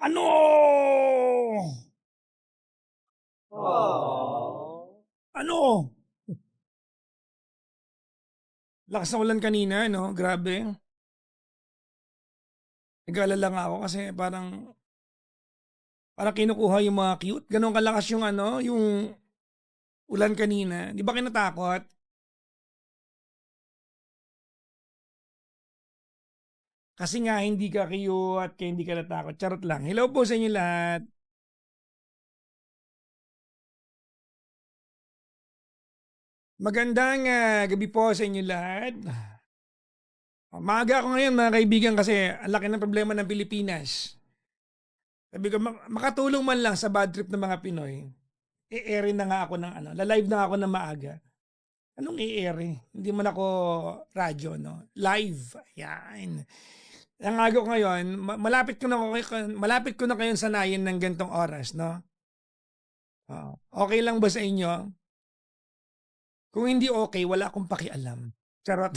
Ano? Aww. Ano? Lakas ng ulan kanina, no? Grabe. Nag-aalala nga ako kasi parang kinukuha yung mga cute. Ganon kalakas yung ano, yung ulan kanina. Di ba kinatakot? Kasi nga hindi ka cute, kaya hindi ka natakot. Charot lang. Hello po sa inyo lahat. Magandang gabi po sa inyo lahat. Maaga ako ngayon mga kaibigan kasi ang laki ng problema ng Pilipinas. Sabi ko, makatulong man lang sa bad trip ng mga Pinoy. I-air na nga ako ng ano, la-live na ako ng maaga. Anong i-air? Hindi man ako radyo, no? Live. Yan. Ang aga ko ngayon, malapit ko na kayong sanayin ng gantong oras, no? Okay lang ba sa inyo? Kung hindi okay, wala akong pakialam. Charot.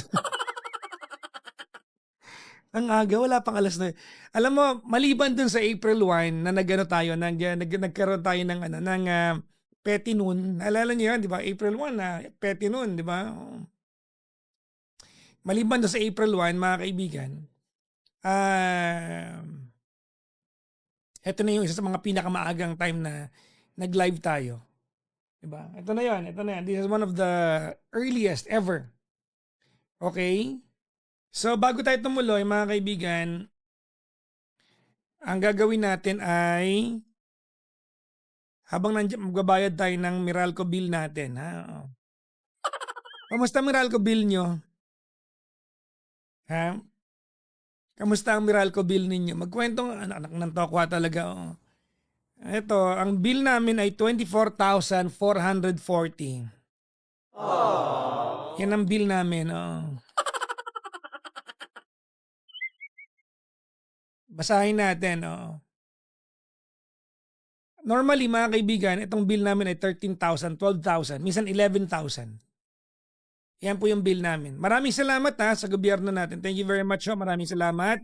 Ang aga, wala pang alas na. Alam mo, maliban dun sa April 1 na nagkaroon tayo ng petty noon. Naalala niyo yan, di ba? April 1 na petty noon, di ba? Maliban dun sa April 1, mga kaibigan, ito na yung isa sa mga pinakamaagang time na nag-live tayo. Diba? Ito na yan. This is one of the earliest ever. Okay? So, bago tayo tumuloy, mga kaibigan, ang gagawin natin ay habang magbabayad tayo ng Meralco bill natin. Ha? Kamusta Meralco bill nyo? Ha? Kamusta ang Meralco bill ninyo? Magkwentong anak ng tokwa talaga. Oh. Ito, ang bill namin ay 24,440. Yan ang bill namin. Oh. Basahin natin. Oh. Normally, mga kaibigan, itong bill namin ay 13,000, 12,000, minsan 11,000. Yan po yung bill namin. Maraming salamat sa gobyerno natin. Thank you very much. Maraming salamat.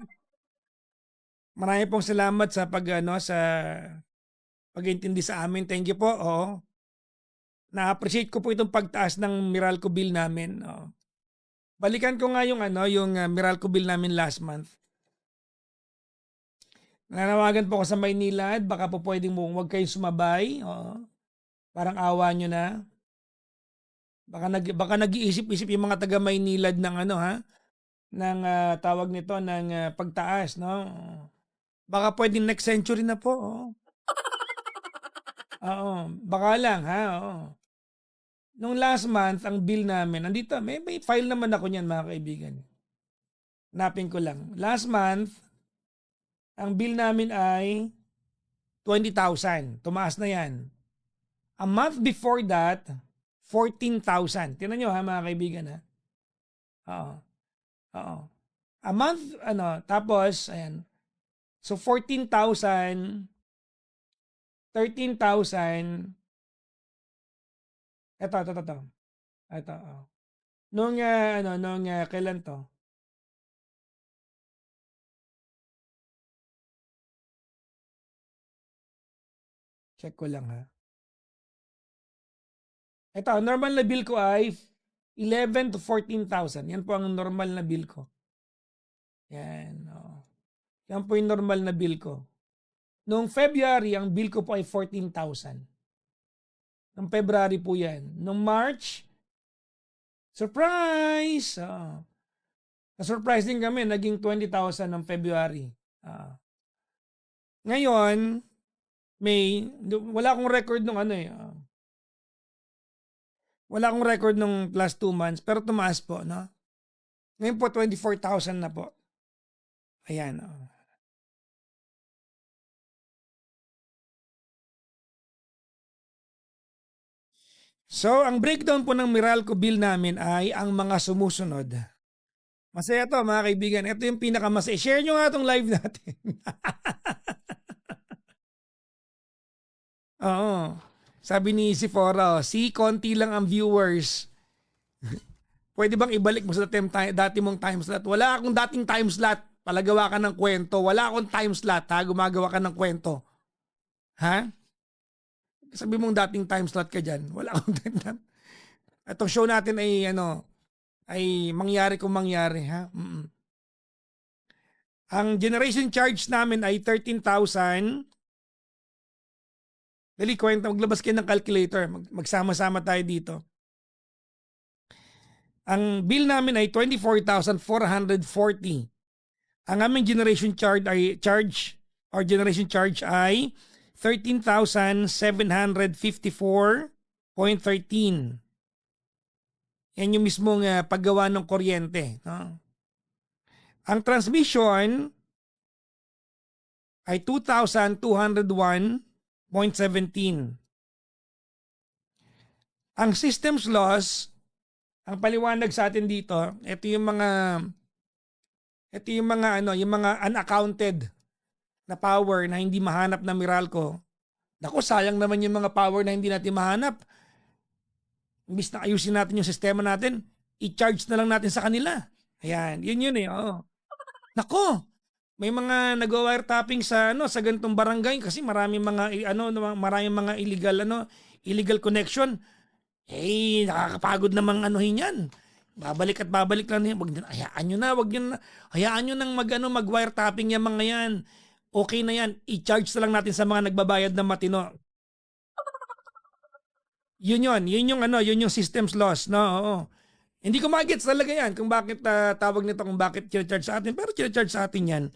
Maraming pong salamat sa pag-intindi sa amin. Thank you po. Oh. Na-appreciate ko po itong pagtaas ng Meralco bill namin. Oh. Balikan ko nga yung Meralco bill namin last month. Nanawagan po ako sa Maynila, baka po pwedeng huwag kayong sumabay. Oh. Parang awa nyo na. Baka nag-iisip-isip yung mga taga Maynilad ng ng tawag nito ng pagtaas, no? Baka pwedeng next century na po. Oh. Oo, baka lang Oo. Nung last month, ang bill namin, nandito, may file naman ako niyan mga kaibigan. Hanapin ko lang. Last month, ang bill namin ay 20,000. Tumaas na yan. A month before that, 14,000. Tingnan nyo mga kaibigan Oo. Oo. A month, tapos, ayan. So, 14,000, 13,000, ito. Nung kailan to? Check ko lang Ito, normal na bill ko ay 11 to 14,000. Yan po ang normal na bill ko. Yan. Yan po yung normal na bill ko. Noong February, ang bill ko po ay 14,000. Noong February po yan. Noong March, surprise! Na-surprise din kami, naging 20,000 noong February. Ngayon, May, wala akong record nung wala akong record nung last 2 months, pero tumaas po, no? Ngayon po, 24,000 na po. Ayan, So, ang breakdown po ng Meralco bill namin ay ang mga sumusunod. Masaya to mga kaibigan. Ito yung pinakamasaya. Share nyo nga itong live natin. Oo. Sabi ni Sephora, konti lang ang viewers. Pwede bang ibalik mo sa dati mong time slot? Wala akong dating time slot. palagawa ka ng kwento. Wala akong time slot ha, gumagawa ka ng kwento. Ha? Sabi mong dating time slot ka dyan. Wala akong time. Itong show natin ay ay mangyari kung mangyari ha. Ang generation charge namin ay 13,000. Dali kwenta, maglabas kayo ng calculator. Magsama-sama tayo dito. Ang bill namin ay 24,440. Ang aming generation charge ay 13,754.13. Yan yung mismong paggawa ng kuryente. No? Ang transmission ay 2,201.17. Ang systems loss, ang paliwanag sa atin dito, ito yung mga unaccounted na power na hindi mahanap na Meralco. Naku, sayang naman yung mga power na hindi natin mahanap. Imbis na ayusin natin yung sistema natin, i-charge na lang natin sa kanila. Ayan, yun eh. Oo. Nako, may mga nag-wiretapping sa ganitong barangay kasi maraming mga illegal connection. Nakakapagod namang anuhin yan. Babalik at babalik lang yan. Hayaan nyo nang mag-wiretapping yung mga yan. Okay na yan. I-charge na lang natin sa mga nagbabayad ng matino. Yun yung systems loss, no? Oo. Hindi ko magets talaga yan kung bakit tawag nito, kung bakit charge sa atin. Pero charge sa atin yan.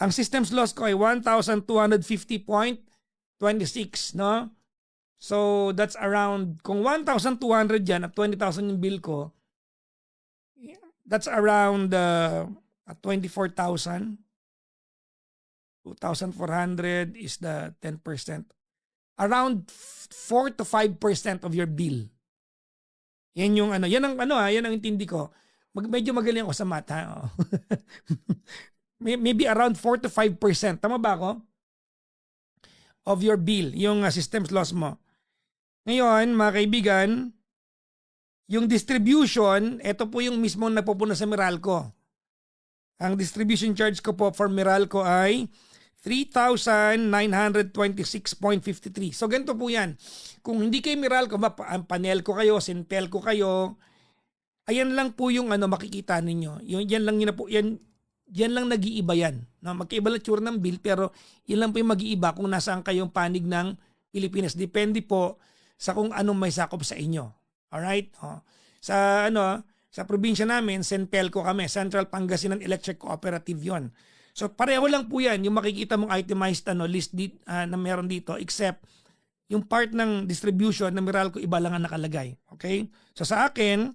Ang systems loss ko ay 1,250.26, no? So, that's around, kung 1,200 yan at 20,000 yung bill ko, that's around 24,000. 2,400 is the 10%. Around 4 to 5% of your bill. Yan yung yan ang intindi ko. Medyo magaling ako sa math ha. Maybe around 4 to 5%. Tama ba ako? Of your bill, yung systems loss mo. Ngayon, mga kaibigan, yung distribution, ito po yung mismo napupuno sa Meralco. Ang distribution charge ko po for Meralco ay 3,926.53. So ganito po yan. Kung hindi kayo Meralco, panel ko kayo, Sintel ko kayo, ayan lang po yung makikita ninyo. Yan lang nag-iiba yan. No? Magkaiba lang tsura ng bill pero yan lang po yung mag-iiba kung nasaan kayong panig ng Pilipinas. Depende po sa kung anong may sakop sa inyo. Alright? Sa probinsya namin, Sintelco kami, Central Pangasinan Electric Cooperative yon. So pareho lang po yan, yung makikita mong itemized list na meron dito, except yung part ng distribution na Meralco iba lang ang nakalagay. Okay? So sa akin,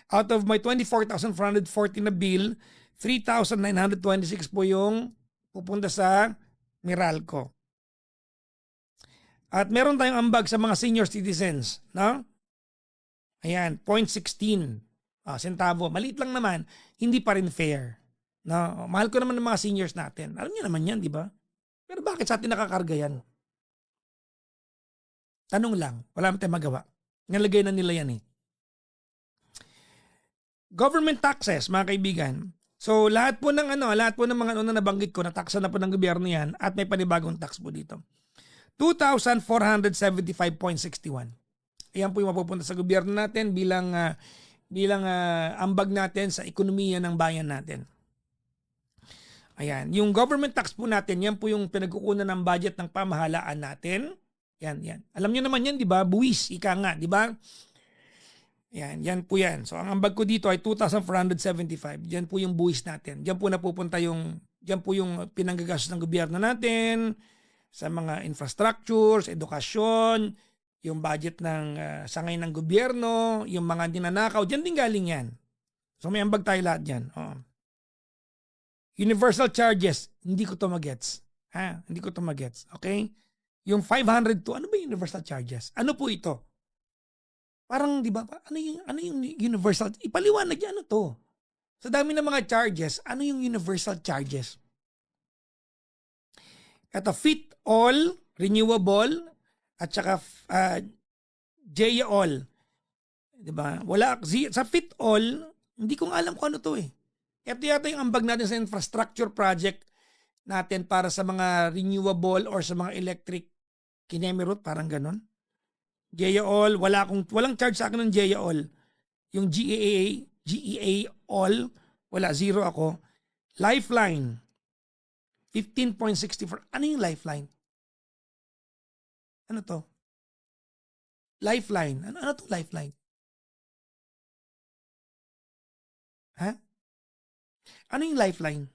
out of my 24,440 na bill, 3,926 po yung pupunta sa Meralco. At meron tayong ambag sa mga senior citizens. No? Ayan, 0.16 centavo. Maliit lang naman, hindi pa rin fair. No, mahal ko naman ng mga seniors natin. Alam niyo naman yan, di ba? Pero bakit sa atin nakakarga yan? Tanong lang. Wala naman tayong magawa. Nalagay na nila yan eh. Government taxes, mga kaibigan. So, lahat po ng mga nabanggit ko, nataksa na po ng gobyerno yan at may panibagong tax po dito. 2,475.61. Ayan po yung mapupunta sa gobyerno natin bilang ambag natin sa ekonomiya ng bayan natin. Ayan, yung government tax po natin, yan po yung pinagkukunan ng budget ng pamahalaan natin. Yan. Alam niyo naman yan, di ba? Buwis, ika nga, di ba? Yan po yan. So, ang ambag ko dito ay 2,475. Yan po yung buwis natin. Yan po napupunta yung pinanggagastos ng gobyerno natin sa mga infrastructures, edukasyon, yung budget ng sangay ng gobyerno, yung mga dinanakaw, diyan din galing yan. So, may ambag tayo lahat dyan. Universal charges, hindi ko to magets. Hindi ko to magets. Okay? Yung 502, ano ba yung universal charges? Ano po ito? Parang, di ba, ano yung universal? Ipaliwanag niya, ano to? Sa dami ng mga charges, ano yung universal charges? Ito, fit all, renewable, at saka JA all. Di ba? Wala, sa fit all, hindi ko alam kung ano to eh. Ito yata yung ambag natin sa infrastructure project natin para sa mga renewable or sa mga electric kinemirot, parang ganon. GEA All, walang charge sa akin ng GEA All. Yung GEA All, wala, zero ako. Lifeline, 15.64. Ano yung Lifeline? Ano to? Lifeline. Ano to Lifeline? Ha? Ano yung Lifeline?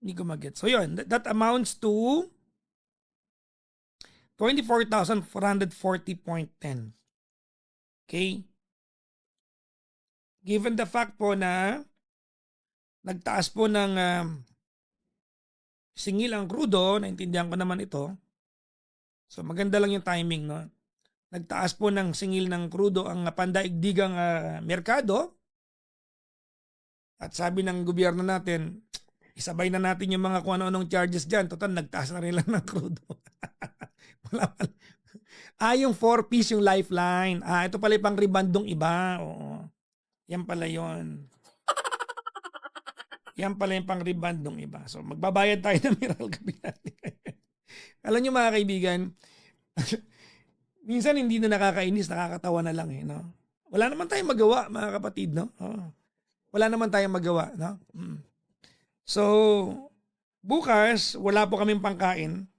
Hindi ko mag-get. So yun, that amounts to 24,440.10. Okay? Given the fact po na nagtaas po ng singil ang krudo, naintindihan ko naman ito. So maganda lang yung timing, no? Nagtaas po ng singil ng krudo ang pandaigdigang merkado. At sabi ng gobyerno natin, isabay na natin yung mga kung ano-anong charges dyan. Total, nagtaas na rin lang ng krudo. Wala. Yung 4-piece yung Lifeline. Ito pala yung pang rebandong iba. Oo. Yan pala yun. Yan pala yung pang rebandong iba. So, magbabayad tayo ng Miral Kabinati. Alam nyo mga kaibigan, minsan hindi na nakakainis, nakakatawa na lang no? Wala naman tayong magawa, mga kapatid, no? Wala naman tayong magawa, no? So, bukas, wala po kaming pangkain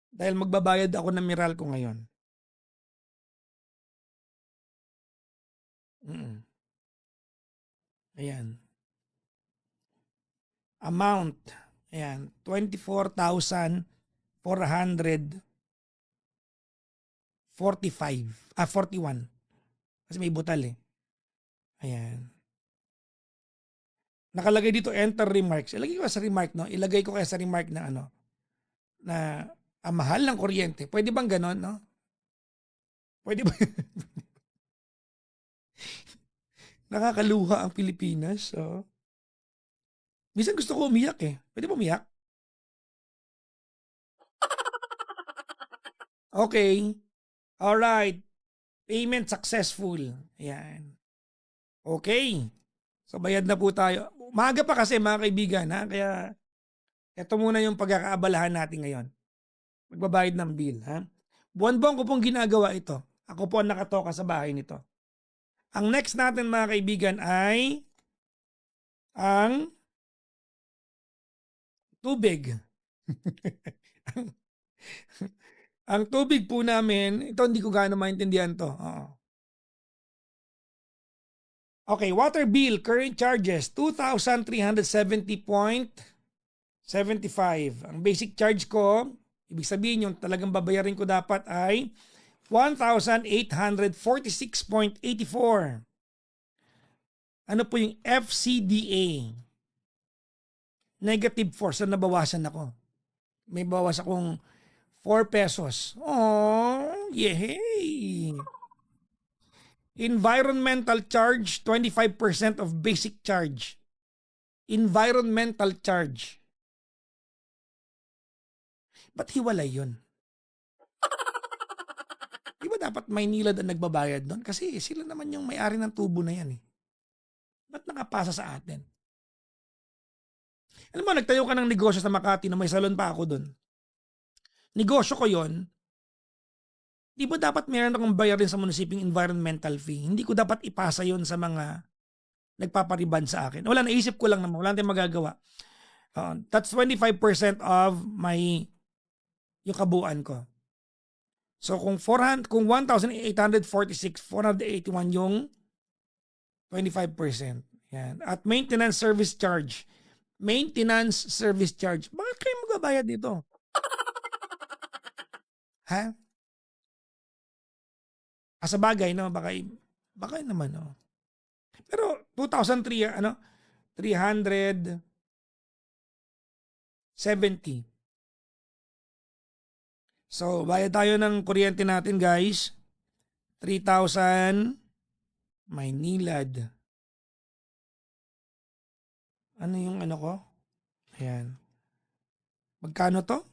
dahil magbabayad ako ng Miral ko ngayon. Ayan. Amount, ayan, 41. Kasi may butal eh. Ayan. Nakalagay dito enter remarks. Ilagay ko sa remark, no? Ilagay ko kaya sa remark na ano, na mahal ng kuryente. Pwede bang ganon, no? Pwede ba? Nakakaluha ang Pilipinas. So. Minsan gusto ko umiyak eh. Pwede ba umiyak? Okay. Alright. Payment successful. Ayan. Okay. So bayad na po tayo. Maaga pa kasi mga kaibigan, ha? Kaya ito muna yung pagkakaabalahan natin ngayon. Magbabayad ng bill, ha? Buwan-buwan ko pong ginagawa ito. Ako po ang nakatoka sa bahay nito. Ang next natin mga kaibigan ay ang tubig. Ang tubig po namin, ito hindi ko gaano maintindihan to. Okay, water bill, current charges, 2,370.75. Ang basic charge ko, ibig sabihin yung talagang babayarin ko dapat ay 1,846.84. Ano po yung FCDA? Negative 4. So nabawasan ako. May bawas akong 4 pesos. Oh, yay! Environmental charge, 25% of basic charge. Environmental charge. Ba't hiwalay yun? Di ba dapat Maynilad ang nagbabayad doon? Kasi sila naman yung may-ari ng tubo na yan eh. Ba't nakapasa sa atin? Alam mo, nagtayo ka ng negosyo sa Makati na may salon pa ako doon. Negosyo ko yon. Di ba dapat meron akong bayarin sa munisipyung environmental fee? Hindi ko dapat ipasa yon sa mga nagpapariban sa akin. Wala, naisip ko lang naman. Wala tayong magagawa. That's 25% of yung kabuuan ko. So kung 1,846, 481 yung 25%. Yan. At maintenance service charge. Maintenance service charge. Bakit kayo magbabayad dito? Ha? Sa bagay, no? Baka naman, no? Pero 2,300, 370. So, bayad tayo ng kuryente natin, guys. 3,000 Maynilad. Ano yung ano ko? Ayan. Magkano to?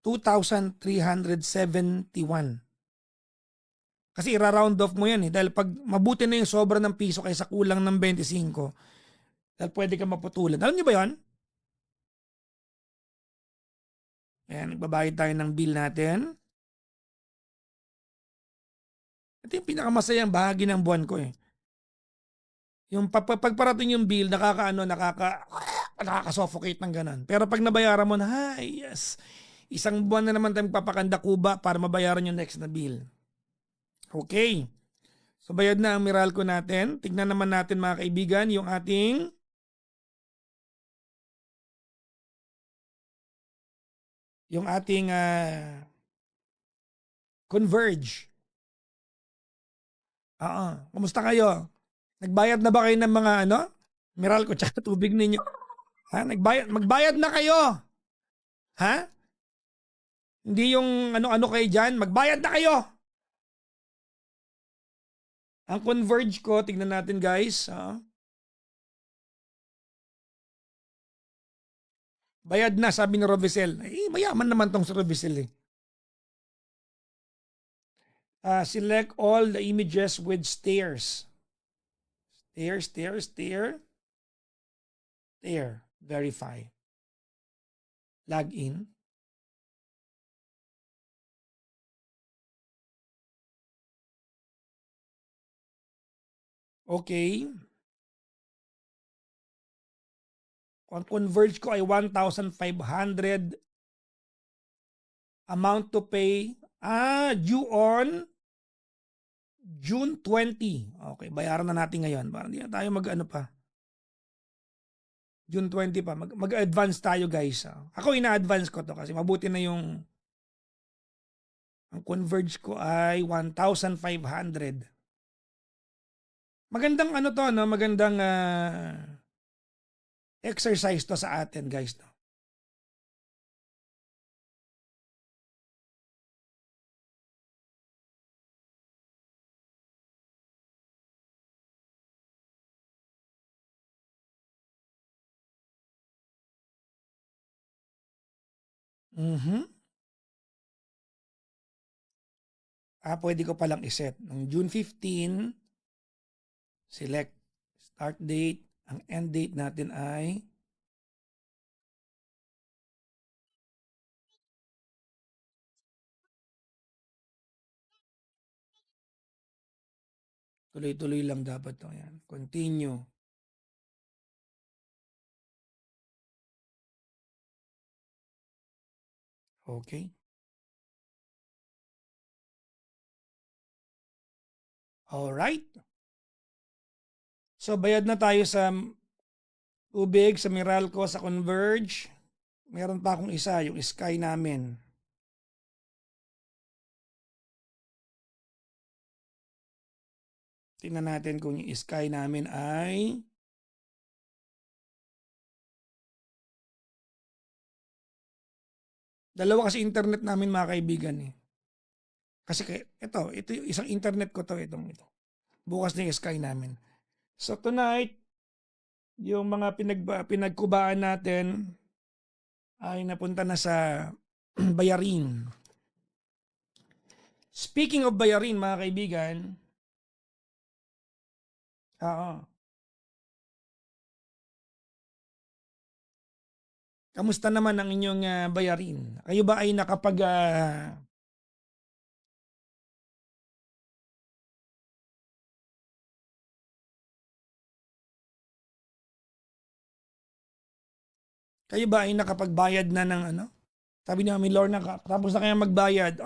2,371. Kasi ira-round off mo yan eh. Dahil pag mabuti na yung sobra ng piso kaysa kulang ng 25, dahil pwede ka maputulan. Alam niyo ba yan? Ayan, nagbabayad tayo ng bill natin. Ito yung pinakamasayang bahagi ng buwan ko eh. Yung pagparating yung bill, nakaka-suffocate ng ganun. Pero pag nabayaran mo na, ay yes, isang buwan na naman tayong papakanda kuba para mabayaran yung next na bill. Okay. So bayad na ang Meralco natin. Tignan naman natin mga kaibigan yung ating Converge. Oo. Kumusta kayo? Nagbayad na ba kayo ng mga Meralco tsaka tubig ninyo? Ha? Magbayad na kayo. Ha? Hindi yung ano-ano kayo dyan. Magbayad na kayo. Ang Converge ko, tignan natin guys. Bayad na, sabi ni Rovesel. Mayaman naman tong si Rovesel eh. Select all the images with stairs. Stare. Verify. Log in. Okay. Ang Converge ko ay 1,500. Amount to pay. Due on June 20. Okay, bayaran na natin ngayon. Para hindi na tayo mag-ano pa. June 20 pa. Mag-advance tayo guys. Ako ina-advance ko to kasi mabuti na yung ang Converge ko ay 1,500. Magandang ano to, no? Magandang exercise to sa atin guys. No? Pwede ko palang iset. Ng June 15, select start date. Ang end date natin ay tuloy-tuloy lang dapat to. Yan. Continue. Okay. Alright. So bayad na tayo sa tubig, sa Meralco, sa Converge. Meron pa akong isa, yung Sky namin. Tingnan natin kung yung Sky namin ay dalawa kasi internet namin mga kaibigan eh. Kasi ito yung isang internet ko to, ito. Bukas na yung Sky namin. So tonight, yung mga pinagkubaan natin ay napunta na sa bayarin. Speaking of bayarin mga kaibigan, kamusta naman ang inyong bayarin? Kayo ba ay kayo ba ay nakapagbayad na ng ano? Sabi ni Mami Lorna, tapos na kaya magbayad.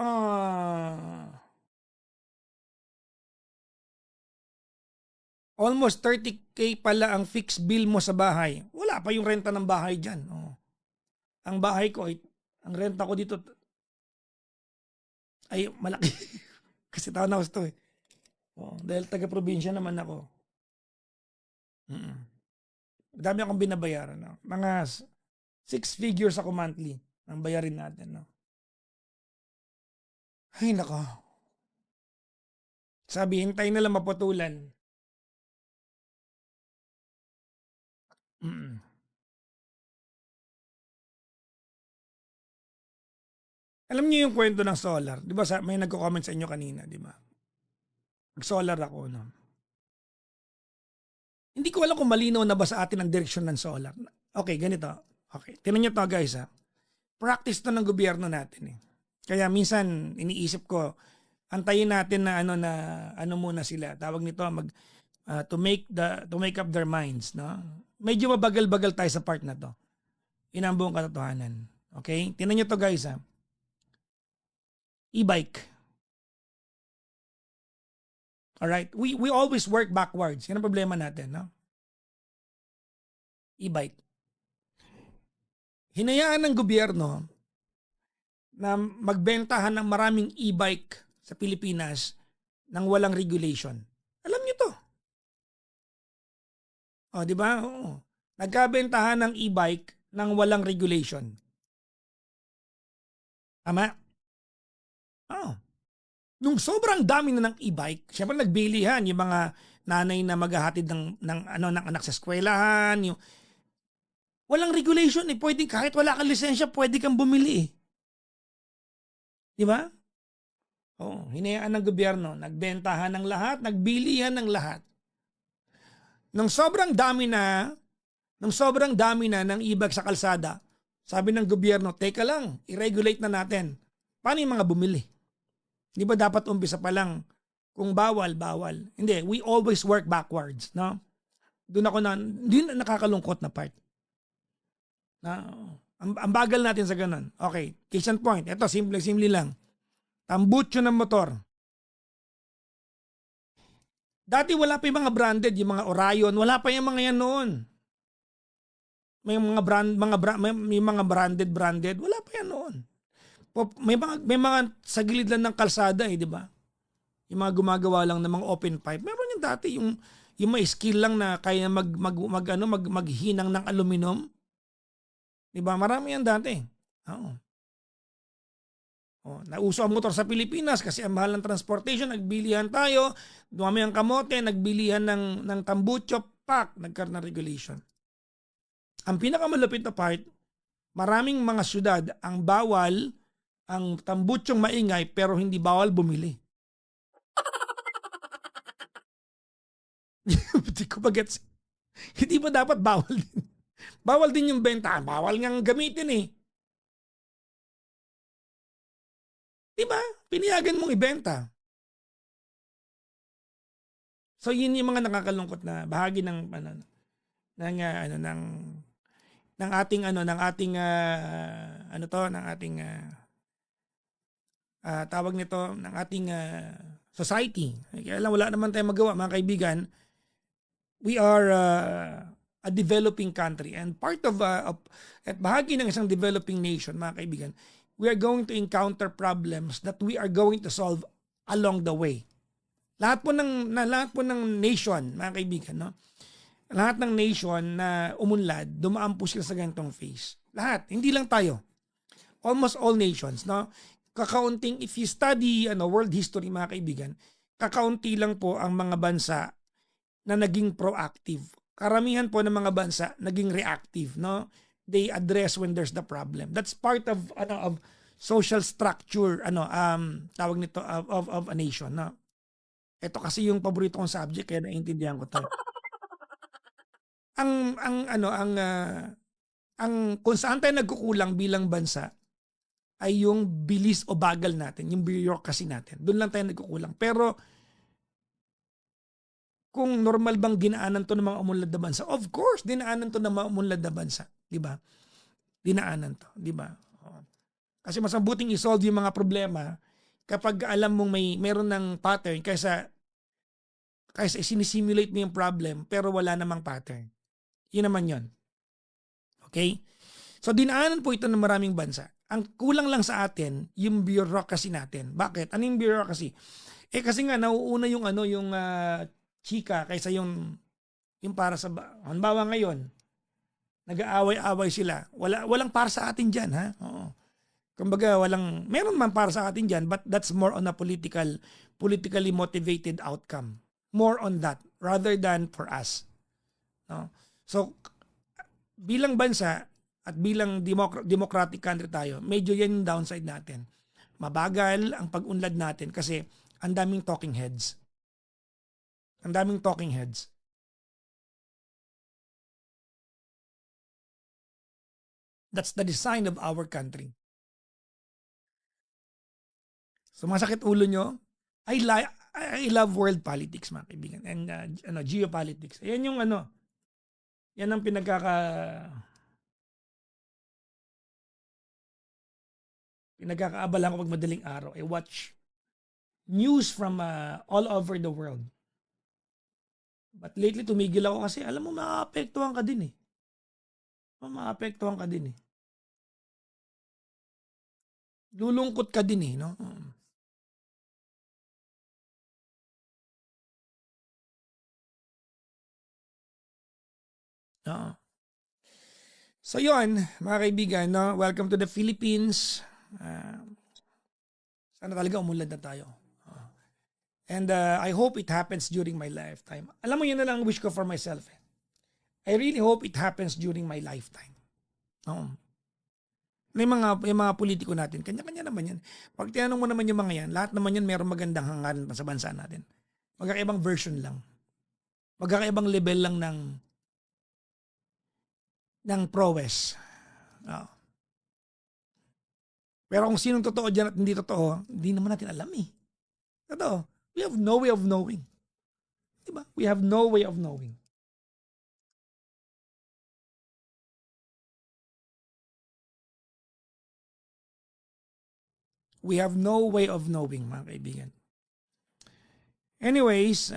Almost 30K pala ang fixed bill mo sa bahay. Wala pa yung renta ng bahay dyan. Ang bahay ko, ang renta ko dito ay malaki. Kasi townhouse to eh. Dahil taga-probinsya naman ako. Dami akong binabayaran. No? Mga 6 figures ako monthly ang bayarin natin. No? Ay nako. Sabi, hintay na lang maputulan. Alam niyo yung kwento ng solar. Di ba may nagko-comment sa inyo kanina, di ba? Nag-solar ako, no? Hindi ko alam kung malinaw na ba sa atin ang direksyon ng solar. Okay, ganito. Okay, tingnan nyo to guys ha. Practice to ng gobyerno natin eh. Kaya minsan iniisip ko, antayin natin na ano muna sila. Tawag nito to make up their minds, no? Medyo mabagal-bagal tayo sa part na to. Yun ang buong katotohanan. Okay? Tingnan nyo to guys ha. E-bike. Alright? We always work backwards. Yan ang problema natin, no? E-bike. Hinayaan ng gobyerno na magbentahan ng maraming e-bike sa Pilipinas nang walang regulation. Alam niyo to. O, di ba? Oo. Nagkabentahan ng e-bike nang walang regulation. Tama? Oo. Nung sobrang dami na ng e-bike, syempre nagbilihan yung mga nanay na maghahatid ng anak sa eskwelahan, yung walang regulation eh. Pwede kahit wala kang lisensya, pwede kang bumili eh. Di ba? Oo, hinayaan ng gobyerno, nagbentahan ng lahat, nagbilihan ng lahat. Nung sobrang dami na ng e-bike sa kalsada, sabi ng gobyerno, teka lang, i-regulate na natin. Paano yung mga bumili? Di ba dapat umpisa pa lang kung bawal, bawal. Hindi, we always work backwards, no? Doon na nakakalungkot na part. Ang bagal natin sa ganun. Okay, case in point. Ito, simple lang. Tambutso ng motor. Dati wala pa yung mga branded, yung mga Orion, wala pa yung mga yan noon. May mga branded, wala pa yan noon. May mga sa gilid lang ng kalsada eh, di ba? Yung mga gumagawa lang ng mga open pipe. Meron yung dati yung may skill lang na kaya maghinang ng aluminum. Di ba? Marami yan dati. Oo. Nauso ang motor sa Pilipinas kasi ang mahal ng transportation, nagbilihan tayo, dumami ang kamote, nagbilihan ng tambutso, nagkaroon ng regulation. Ang pinakamalupit na part, maraming mga syudad ang bawal ang tambutsyong maingay pero hindi bawal bumili. Hindi ko bagets. Hindi ba dapat bawal din? Bawal din yung benta. Bawal ngang gamitin eh. Diba? Piniyagan mong ibenta. So yun yung mga nakakalungkot na bahagi ng tawag nito ng ating society. Kaya lang wala naman tayong magawa mga kaibigan. We are a developing country and part of at bahagi ng isang developing nation mga kaibigan, we are going to encounter problems that we are going to solve along the way. Lahat po ng nation, mga kaibigan, no? Lahat ng nation na umunlad, dumaan po sila sa ganitong phase. Lahat, hindi lang tayo. Almost all nations, no? Kakaunting, if you study world history, mga kaibigan, kakaunti lang po ang mga bansa na naging proactive. Karamihan po ng mga bansa naging reactive, no? They address when there's the problem. That's part of social structure, tawag nito of a nation, no? Ito kasi yung paborito kong subject kaya naiintindihan ko 'to. Ang kung saan tayo nagkukulang bilang bansa ay yung bilis o bagal natin, yung bureaucracy natin. Doon lang tayo nagkukulang. Pero kung normal bang dinaanan to ng mga umunlad na bansa? Of course, dinaanan to ng mga umunlad na bansa, 'di ba? Dinaanan to, 'di ba? Kasi mas mabuting i-solve yung mga problema kapag alam mong meron ng pattern kaysa sinisimulate mo yung problem pero wala namang pattern. Yun naman yun. Okay? So dinaanan po ito ng maraming bansa. Ang kulang lang sa atin, yung bureaucracy natin. Bakit? Ano yung bureaucracy? Kasi nga nauuna yung chika kaysa yung para sa halimbawa ngayon, nag-aaway-away sila. Walang para sa atin diyan, ha? Oo. Kumbaga meron man para sa atin diyan, but that's more on a politically motivated outcome. More on that rather than for us. No? So bilang bansa at bilang democratic country tayo, medyo yan yung downside natin. Mabagal ang pag-unlad natin kasi ang daming talking heads. Ang daming talking heads. That's the design of our country. So masakit ulo nyo, I love world politics, mga kaibigan, and geopolitics. Yan yung yan ang pinagkakaabalan ko pag madaling araw. I watch news from all over the world. But lately, tumigil ako kasi alam mo, maapektuhan ka din eh. Maapektuhan ka din eh. Lulungkot ka din eh, no? Oo. So yon, mga kaibigan, no? Welcome to the Philippines. Sana talaga umunlad na tayo. And I hope it happens during my lifetime. Alam mo, yun na lang wish ko for myself. I really hope it happens during my lifetime. Oo. Yung mga politiko natin, kanya-kanya naman yan. Pag tinanong mo naman yung mga yan, lahat naman yan mayroong magandang hangarin pa sa bansa natin. Magkakaibang version lang. Magkakaibang level lang ng prowess. Oo. Pero kung sinong totoo dyan at hindi totoo, hindi naman natin alam eh. Totoo. We have no way of knowing. Diba? We have no way of knowing. We have no way of knowing, mga kaibigan. Anyways,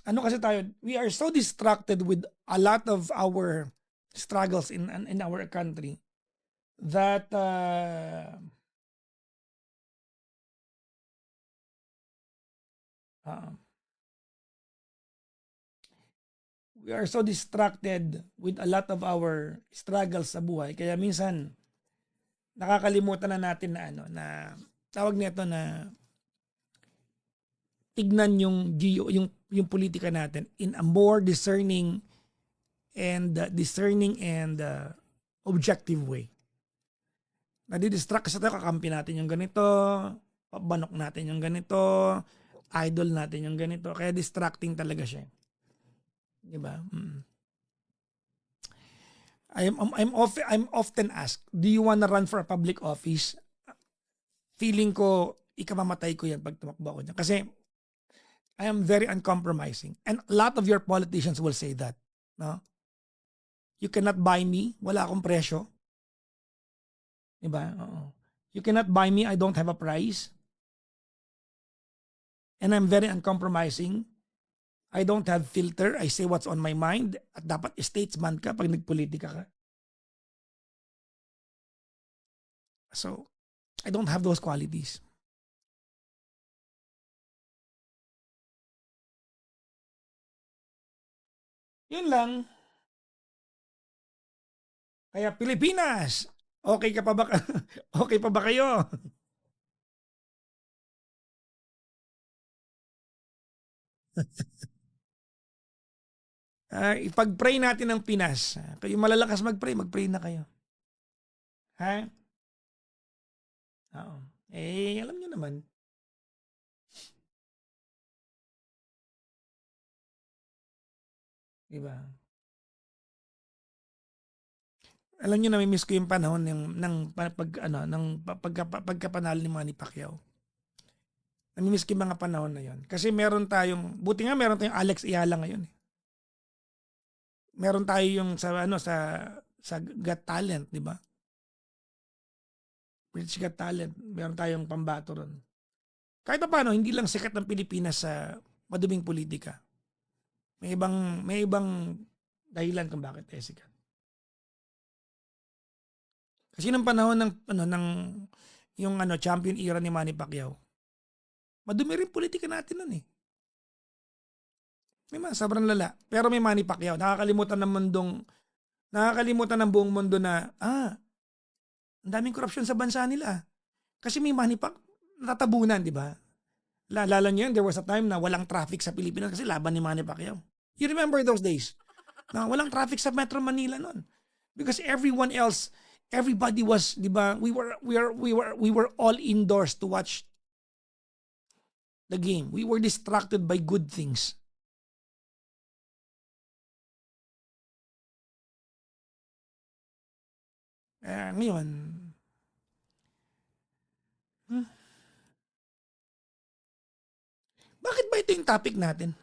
ano kasi tayo, we are so distracted with a lot of our struggles in our country that we are so distracted with a lot of our struggles sa buhay. Kaya minsan nakakalimutan na natin na na tawag nito na tignan yung politika natin in a more discerning and objective way. Nadidistract kasi tayo, kakampi natin yung ganito, pabanok natin yung ganito, idol natin yung ganito, kaya distracting talaga siya. Diba? I'm often asked, do you wanna run for a public office? Feeling ko, ikamamatay ko yan pag tumakbo ako niya. Kasi, I am very uncompromising. And a lot of your politicians will say that. No? You cannot buy me. Wala akong presyo. Diba? Oo. You cannot buy me. I don't have a price. And I'm very uncompromising. I don't have filter. I say what's on my mind. At dapat statesman ka pag nagpolitika ka. So, I don't have those qualities. Yun lang. Kaya Pilipinas, okay ka pa ba okay pa ba kayo? Ipag-pray natin ang Pinas. Kayo malalakas mag-pray na kayo. Ha? Oo. Alam nyo naman. Diba? Alam niyo, nami-miss ko yung panahon pagkapanalo ni Manny Pacquiao. Nami-miss ko yung mga panahon na yon. Kasi meron tayong Alex Ayala ngayon. Meron tayo yung sa Got Talent, di ba? British Got Talent. Meron tayong pambato ron. Kahit pa paano, hindi lang sikat ng Pilipinas sa maduming politika. May ibang dahilan kung bakit sikat. Kasi nung panahon yung champion era ni Manny Pacquiao, madumi rin politika natin nun eh. May sobrang lala. Pero may Manny Pacquiao. Nakakalimutan ng buong mundo na, ang daming korupsyon sa bansa nila. Kasi may money pa natatabunan, di ba? Lalo niyo yun, there was a time na walang traffic sa Pilipinas kasi laban ni Manny Pacquiao. You remember those days? Na walang traffic sa Metro Manila noon. Because everyone else, everybody was, di ba, we were all indoors to watch the game. We were distracted by good things. Ngayon, bakit ba ito yung topic natin?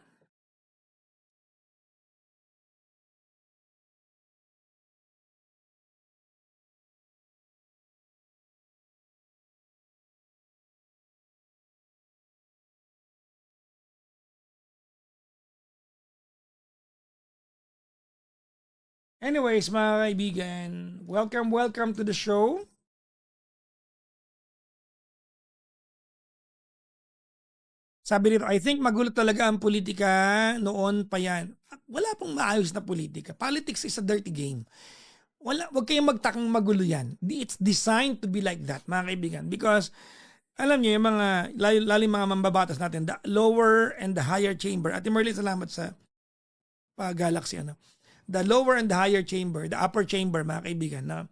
Anyways, mga kaibigan, welcome to the show. Sabi nito, I think magulo talaga ang politika noon pa yan. Wala pong maayos na politika. Politics is a dirty game. Wag kayong magtakang magulo yan. It's designed to be like that, mga kaibigan. Because, alam niyo, yung mga, lalo yung mga mambabatas natin, the lower and the higher chamber. Ate Merlin, salamat sa pag-galaxy. The lower and the higher chamber, the upper chamber, mga kaibigan, na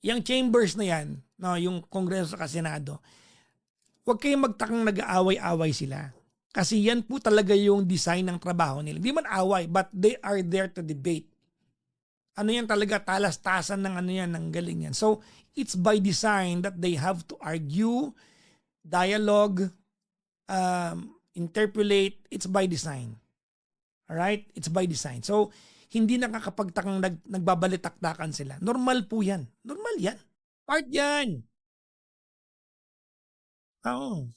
yung chambers na yan, no, yung Kongreso sa Senado, huwag kayong magtakang nag-aaway-away sila. Kasi yan po talaga yung design ng trabaho nila. Hindi man away, but they are there to debate. Ano yan talaga, talastasan ng ano yan, ng galing yan. So, it's by design that they have to argue, dialogue, interpolate. It's by design. Alright? It's by design. So, hindi nakakapagtakang nagbabalitaktakan sila. Normal po yan. Normal yan. Part yan. Oo.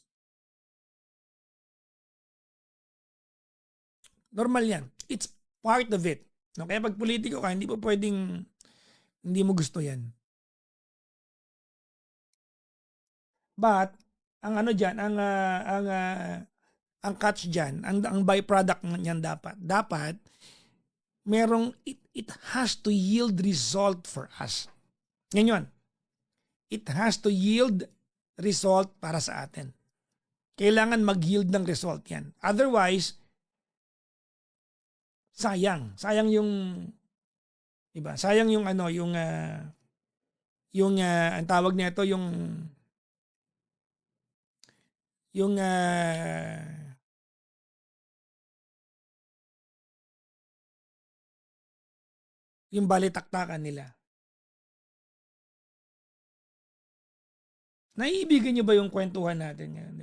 Normal yan. It's part of it. No? Kaya pag politiko ka, hindi po pwedeng hindi mo gusto yan. But, ang ano dyan, ang catch dyan, ang byproduct niyan dapat, merong, it has to yield result for us. Ngayon, it has to yield result para sa atin. Kailangan mag-yield ng result yan. Otherwise, sayang yung, diba? Sayang yung ano, yung ang tawag nito yung balitaktakan nila. Naiibigan niyo ba yung kwentuhan natin yan?